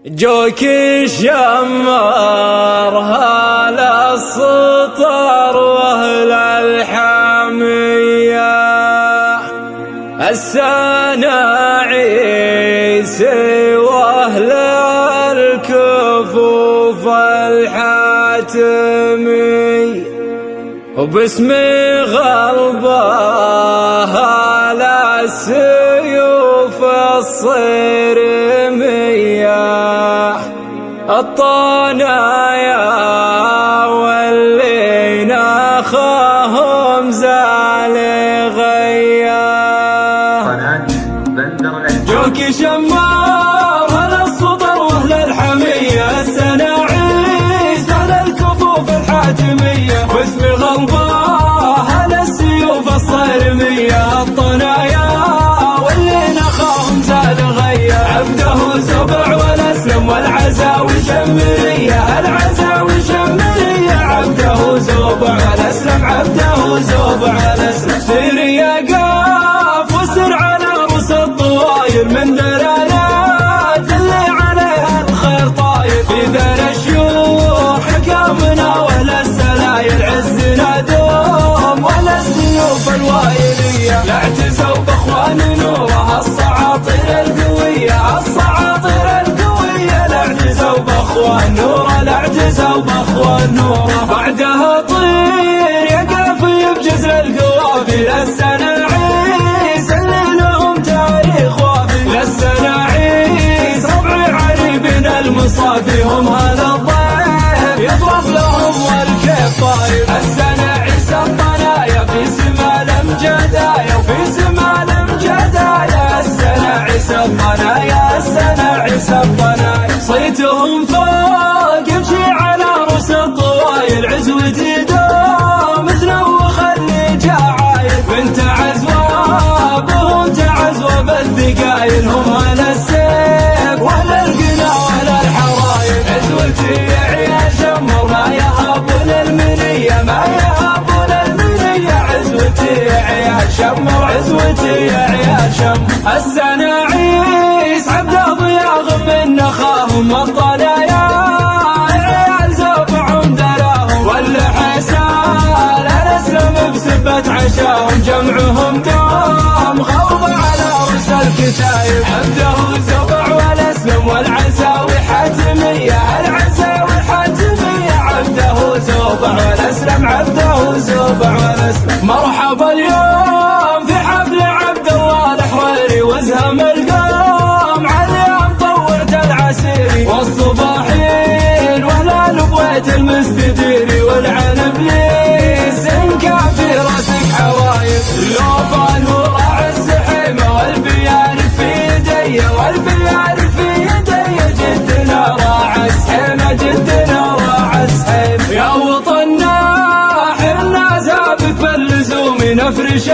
جوك الشمر هال السطر واهل الحمية، السناعيسي واهل الكفوف الحاتمي، وباسم غلبه على السيوف الصرمية، الطنايا واللي ناخاهم زال غيا. جوك شمار على السطر واهل الحمية، السناعيس على الكفوف الحاتمية، واسم غلبه على السيوف الصرمية، الطنايا واللي ناخاهم زال غيا. عبده سبع والاسلم والعزاوي شمرية، العزاوي شمرية، عبده زوبع والاسلم، عبده زوبع والاسلم. سير يا قاف وسر على رؤوس الطواير، من دلالات اللي عليها الخير طاير، في ذر الشيوخ حكامنا واهل السلايل، عزنا دوم ولا السيوف الوايلية، لا اعتزوا باخوان نوره الصعاطير القوية، الصعاطير القوية، لا اعتزوا باخوان نوره، لا اعتزوا باخوان نوره. بعدها طير يا قافي بجزر القوافي، للسناعيس اللي لهم تاريخ وافي، للسناعيس ربع عريبنا المصافي، هم هذا الضيف يضرب لهم والكيف طايف. السناعيس الطنايا في سمال امجدايا، وفي سمال امجدايا، السناعيس الطنايا، السناعيس الطنايا. صيتهم فوق يمشي على رؤوس الطوايل، عزوتي دوم تنوخ اللي جاعايل، بنت عزوة بهم تعزوة بالثقايل، هم هلا السيف ولا القنا ولا الحرايل. عزوتي يا عيال شمر ما يهابون المنية، ما يهابون المنية، عزوتي يا عيال شمر، عزوتي يا عيال شمر. السناعيس عبد ضياغ من نخاهم، الطنايا عيال زوبعهم دراهم، والحسال الاسلم بسبة عشاهم، جمعهم دوم خوض على رؤوس الكتايب. عبده زوبع والاسلم والعزاوي حاتمية، العزاوي حاتمية، عبده زوبع والاسلم، عبده زوبع والاسلم. مرحبا اليوم في حفل عبد الله الحريري، وازهم القوم عليهم طورت العسيري، والصباحين وهلال بويت المستديري، والعنب ليس ان كان في راسك حوايب، اللوفان هو راعي الزحيمة، والبيان في يدي، والبيان في يدي، جدنا راعي السحيمة، جدنا راعي السحيمة. يا وطننا حنا زابك باللزوم نفرش